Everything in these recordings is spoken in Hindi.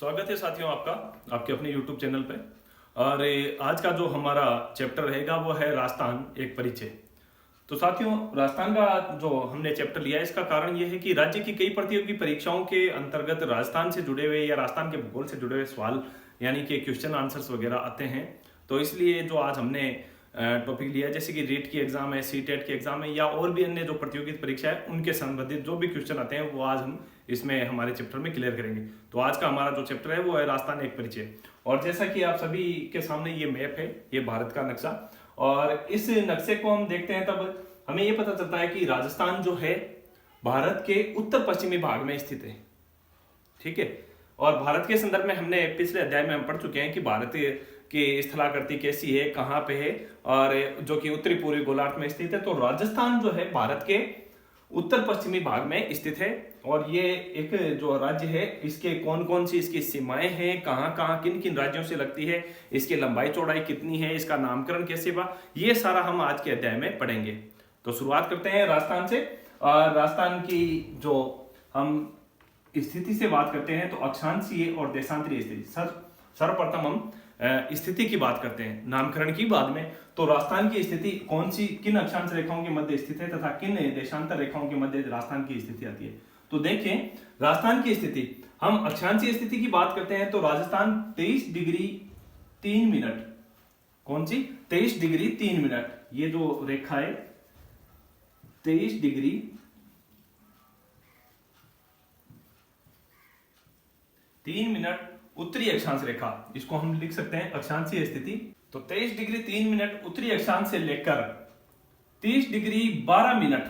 स्वागत है साथियों आपका आपके अपने YouTube चैनल पे। और आज का जो हमारा चैप्टर रहेगा वो है राजस्थान एक परिचय। तो साथियों, राजस्थान का जो हमने चैप्टर लिया है इसका कारण ये है कि राज्य की कई प्रतियोगी परीक्षाओं के अंतर्गत राजस्थान से जुड़े हुए या राजस्थान के भूगोल से जुड़े हुए सवाल यानी कि क्वेश्चन आंसर्स वगैरह आते हैं। तो इसलिए जो आज हमने टॉपिक लिया है, जैसे कि रीट की एग्जाम है, सीटेट की एग्जाम है या और भी अन्य जो प्रतियोगी परीक्षा है उनके संबंधित जो भी क्वेश्चन आते हैं वो आज हम इसमें हमारे चैप्टर में क्लियर करेंगे। तो आज का हमारा जो चैप्टर है वो है राजस्थान एक परिचय। और जैसा कि आप सभी के सामने ये मैप है, ये भारत का नक्शा, और इस नक्शे को हम देखते हैं तब हमें ये पता चलता है कि राजस्थान जो है भारत के उत्तर पश्चिमी भाग में स्थित है। ठीक है। और भारत के संदर्भ में हमने पिछले अध्याय में हम पढ़ चुके हैं कि भारत की स्थलाकृति कैसी है, कहाँ पे है, और जो कि उत्तरी पूर्वी गोलार्ध में स्थित है। तो राजस्थान जो है भारत के उत्तर पश्चिमी भाग में स्थित है। और ये एक जो राज्य है इसके कौन कौन सी इसकी सीमाएं हैं, कहाँ कहाँ किन किन राज्यों से लगती है, इसकी लंबाई चौड़ाई कितनी है, इसका नामकरण कैसे हुआ, ये सारा हम आज के अध्याय में पढ़ेंगे। तो शुरुआत करते हैं राजस्थान से। और राजस्थान की जो हम स्थिति से बात करते हैं तो अक्षांशीय और देशांतरीय स्थिति। सर्वप्रथम हम स्थिति की बात करते हैं, नामकरण की बाद में। तो राजस्थान की स्थिति कौन सी किन अक्षांश रेखाओं के मध्य स्थित है तथा किन देशांतर रेखाओं के मध्य राजस्थान की स्थिति आती है। तो देखें, राजस्थान की स्थिति, हम अक्षांशीय स्थिति की बात करते हैं तो राजस्थान 23 डिग्री 3 मिनट, कौन सी 23 डिग्री 3 मिनट, ये जो रेखा है 23 डिग्री 3 मिनट उत्तरी अक्षांश रेखा, इसको हम लिख सकते हैं अक्षांशीय स्थिति। तो 23 डिग्री 3 मिनट उत्तरी अक्षांश से लेकर 30 डिग्री 12 मिनट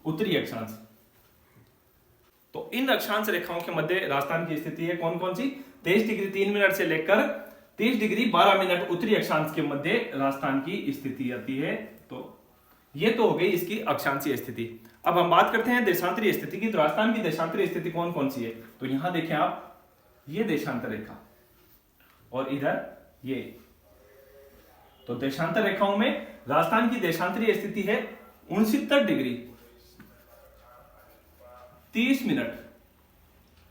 उत्तरी अक्षांश। तो इन अक्षांश रेखाओं के मध्य राजस्थान की स्थिति है कौन कौन सी, 23 डिग्री 3 मिनट से लेकर 30 डिग्री 12 मिनट उत्तरी अक्षांश के मध्य राजस्थान की स्थिति आती है। तो ये तो हो गई इसकी अक्षांशीय स्थिति। अब हम बात करते हैं देशांतरीय स्थिति की। तो राजस्थान की देशांतरीय स्थिति कौन कौन सी है, तो यहां देखें आप, ये देशांतर रेखा और इधर ये। तो देशांतर रेखाओं में राजस्थान की देशांतरीय स्थिति है 69 डिग्री 30 मिनट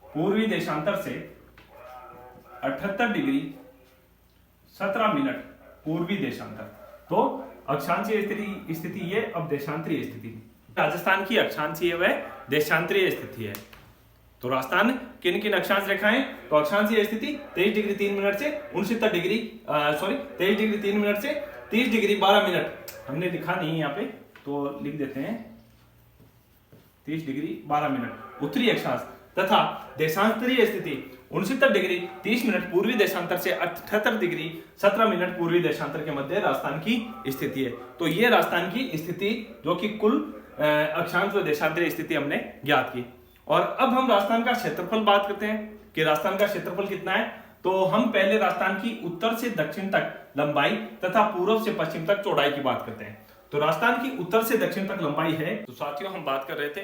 पूर्वी देशांतर से 78 डिग्री 17 मिनट पूर्वी देशांतर। तो अक्षांशीय स्थिति ये। अब देशांतरीय स्थिति, राजस्थान की अक्षांशीय व देशांतरीय स्थिति है। तो राजस्थान किन किन अक्षांश रेखाएं, तो अक्षांशीय स्थिति 23 डिग्री 3 मिनट से 69 डिग्री 23 डिग्री 3 मिनट से 30 डिग्री 12 मिनट, हमने लिखा नहीं है यहाँ पे तो लिख देते हैं 30 डिग्री 12 मिनट उत्तरी अक्षांश, तथा देशांतरीय स्थिति 69 डिग्री 30 मिनट पूर्वी देशांतर से 78 डिग्री 17 मिनट पूर्वी देशांतर के मध्य राजस्थान की स्थिति है। तो ये राजस्थान की स्थिति जो कि कुल अक्षांश व देशांतरीय स्थिति हमने ज्ञात की। और अब हम राजस्थान का क्षेत्रफल बात करते हैं कि राजस्थान का क्षेत्रफल कितना है। तो हम पहले राजस्थान की उत्तर से दक्षिण तक लंबाई तथा पूर्व से पश्चिम तक चौड़ाई की बात करते हैं। तो राजस्थान की उत्तर से दक्षिण तक लंबाई है। तो साथियों, हम बात कर रहे थे,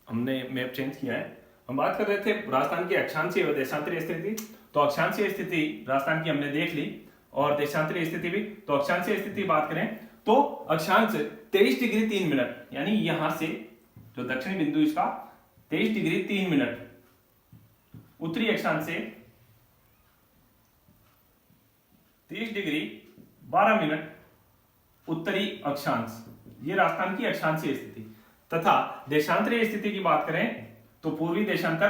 हमने मैप चेंज किया है, हम बात कर रहे थे राजस्थान की अक्षांशीय व देशांतरीय स्थिति। तो अक्षांशीय स्थिति राजस्थान की हमने देख ली और देशांतरीय स्थिति भी। तो अक्षांशीय स्थिति बात करें तो अक्षांश 23 डिग्री 3 मिनट, यानी यहां से जो दक्षिणी बिंदु इसका 23 डिग्री 3 मिनट उत्तरी अक्षांश से 30 डिग्री 12 मिनट उत्तरी अक्षांश, ये राजस्थान की अक्षांशीय स्थिति। तथा देशांतरीय स्थिति की बात करें तो पूर्वी देशांतर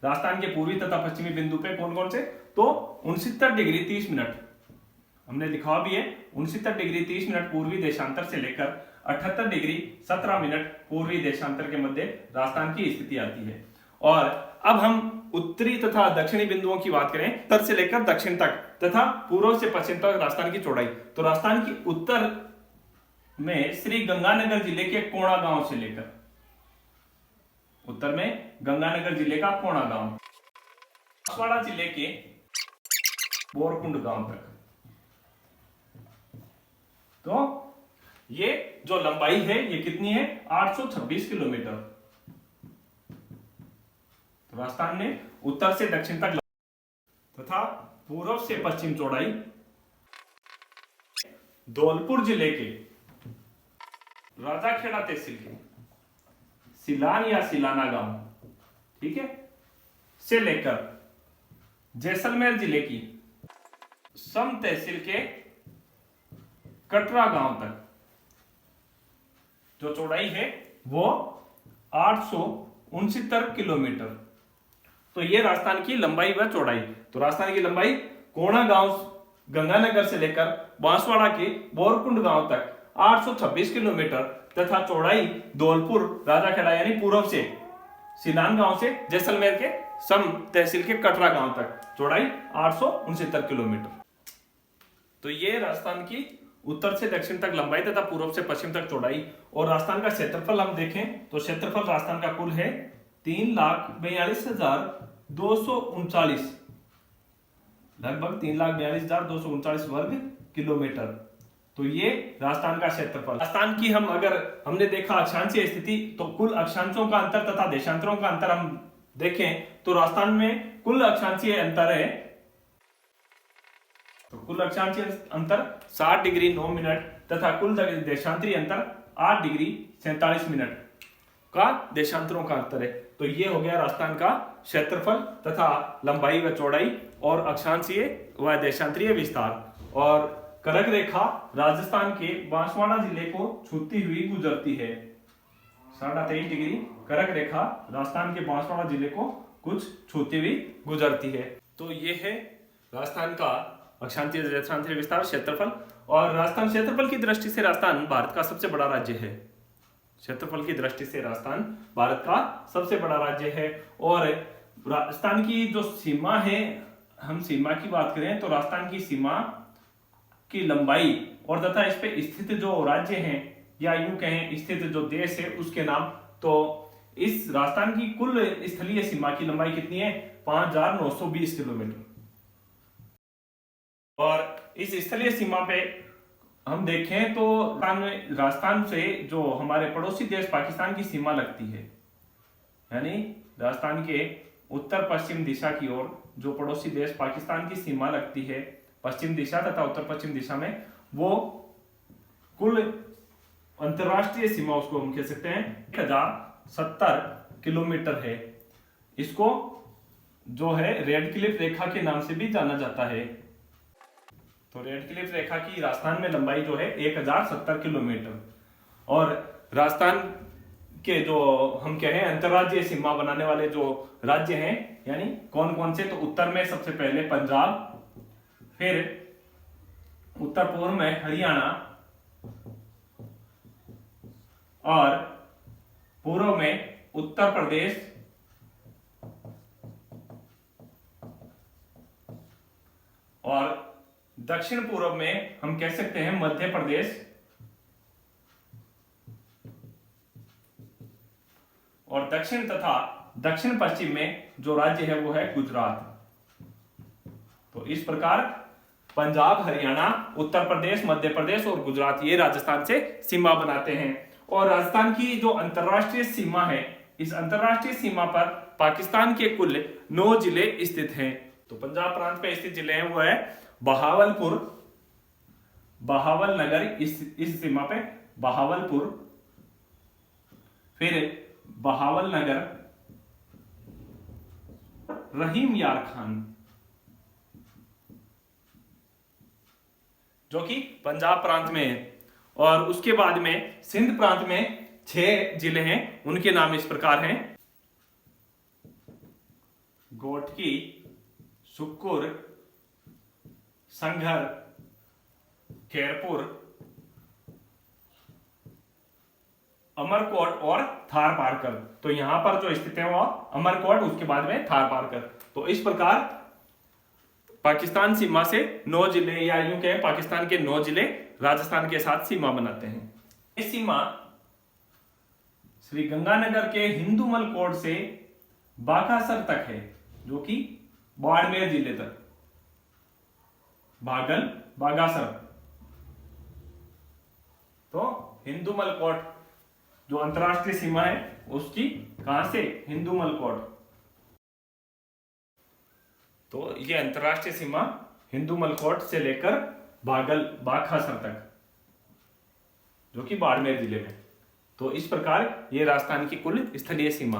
राजस्थान के पूर्वी तथा पश्चिमी बिंदु पे कौन कौन से, तो 69 डिग्री 30 मिनट, हमने लिखा भी है 69 डिग्री 30 मिनट पूर्वी देशांतर से लेकर 78 डिग्री 17 मिनट पूर्वी देशांतर के मध्य राजस्थान की स्थिति आती है। और अब हम उत्तरी तथा दक्षिणी बिंदुओं की बात करें, उत्तर से लेकर दक्षिण तक तथा पूर्व से पश्चिम तक राजस्थान की चौड़ाई। तो राजस्थान की उत्तर में श्री गंगानगर जिले के कोणा गांव से लेकर, उत्तर में गंगानगर जिले का कोणा गांव, बांसवाड़ा जिले के बोरकुंड गांव तक। तो ये जो लंबाई है ये कितनी है, 826 किलोमीटर। तो राजस्थान ने उत्तर से दक्षिण तक तथा पूर्व से पश्चिम चौड़ाई धौलपुर जिले के राजाखेड़ा तहसील के सिलान या सिलाना गांव, ठीक है, से लेकर जैसलमेर जिले की सम तहसील के कटरा गांव तक जो चौड़ाई है वो 869 किलोमीटर। तो ये राजस्थान की लंबाई व चौड़ाई। तो राजस्थान की लंबाई कोणा गांव गंगानगर से लेकर बांसवाड़ा के बोरकुंड गांव तक 826 किलोमीटर तथा चौड़ाई धौलपुर राजाखेड़ा यानी पूर्व से सिलान गांव से जैसलमेर के सम तहसील के कटरा गांव तक चौड़ाई 869 किलोमीटर। तो ये राजस्थान की उत्तर से दक्षिण तक लंबाई तथा पूर्व से पश्चिम तक चौड़ाई। और राजस्थान का क्षेत्रफल हम देखें तो क्षेत्रफल राजस्थान का कुल है 3,42,239, लगभग 3,42,239 वर्ग किलोमीटर। तो ये राजस्थान का क्षेत्रफल। राजस्थान की हम अगर हमने देखा अक्षांशीय स्थिति, तो कुल अक्षांशों का अंतर तथा देशांतरों का अंतर हम देखें तो राजस्थान में कुल अक्षांशीय अंतर है, तो कुल अक्षांशीय अंतर 60 डिग्री 9 मिनट तथा कुल देशांतरीय अंतर 8 डिग्री 47 मिनट का देशांतरों का अंतर है। तो ये हो गया राजस्थान का क्षेत्रफल तथा लंबाई व चौड़ाई और अक्षांशीय व देशांतरीय विस्तार। और कर्क रेखा राजस्थान के बांसवाड़ा जिले को छूती हुई गुजरती है। 23.5 डिग्री कर्क रेखा राजस्थान के बांसवाड़ा जिले को कुछ छूती हुई गुजरती है। तो ये है राजस्थान का अक्षांशीय देशांतरीय विस्तार, क्षेत्रफल। और राजस्थान क्षेत्रफल की दृष्टि से राजस्थान भारत का सबसे बड़ा राज्य है। क्षेत्रफल की दृष्टि से राजस्थान भारत का सबसे बड़ा राज्य है। और राजस्थान की जो सीमा है, हम सीमा की बात करें तो राजस्थान की सीमा की लंबाई और तथा इस पे स्थित जो राज्य हैं या यूं कहें स्थित जो देश है उसके नाम। तो इस राजस्थान की कुल स्थलीय सीमा की लंबाई कितनी है? 5,920 किलोमीटर। और इस स्थलीय सीमा पे हम देखें तो राजस्थान से जो हमारे पड़ोसी देश पाकिस्तान की सीमा लगती है, यानी राजस्थान के उत्तर पश्चिम दिशा की ओर जो पड़ोसी देश पाकिस्तान की सीमा लगती है पश्चिम दिशा तथा उत्तर पश्चिम दिशा में, वो कुल अंतरराष्ट्रीय सीमा उसको हम कह सकते हैं 1070 किलोमीटर है। इसको जो है रेड क्लिफ रेखा के नाम से भी जाना जाता है। तो रेड क्लिफ रेखा की राजस्थान में लंबाई जो है 1070 किलोमीटर। और राजस्थान के जो हम कहें अंतरराज्यीय सीमा बनाने वाले जो राज्य हैं, यानी कौन कौन से, तो उत्तर में सबसे पहले पंजाब, फिर उत्तर पूर्व में हरियाणा और पूर्व में उत्तर प्रदेश और दक्षिण पूर्व में हम कह सकते हैं मध्य प्रदेश और दक्षिण तथा दक्षिण पश्चिम में जो राज्य है वो है गुजरात। तो इस प्रकार पंजाब, हरियाणा, उत्तर प्रदेश, मध्य प्रदेश और गुजरात ये राजस्थान से सीमा बनाते हैं। और राजस्थान की जो अंतरराष्ट्रीय सीमा है, इस अंतरराष्ट्रीय सीमा पर पाकिस्तान के कुल 9 जिले स्थित हैं। तो पंजाब प्रांत पे स्थित जिले हैं वो है बहावलपुर, बहावलनगर, इस सीमा पे बहावलपुर, फिर बहावलनगर, रहीम यार खान जो कि पंजाब प्रांत में है। और उसके बाद में सिंध प्रांत में 6 जिले हैं, उनके नाम इस प्रकार हैं: गोटकी, सुक्कुर, संघर, खैरपुर, अमरकोट और थार पारकर। तो यहां पर जो स्थित है वो अमरकोट, उसके बाद में थार पारकर। तो इस प्रकार पाकिस्तान सीमा से 9 जिले या यूं कहें पाकिस्तान के 9 जिले राजस्थान के साथ सीमा बनाते हैं। ये सीमा श्री गंगानगर के हिंदूमल कोट से बाकासर तक है, जो कि बाड़मेर जिले तक, बागासर। तो हिंदूमल कोट जो अंतरराष्ट्रीय सीमा है उसकी कहां से? हिंदूमल कोट। तो ये अंतरराष्ट्रीय सीमा हिंदूमल कोट से लेकर बाखासर तक, जो कि बाड़मेर जिले में। तो इस प्रकार ये राजस्थान की कुल स्थलीय सीमा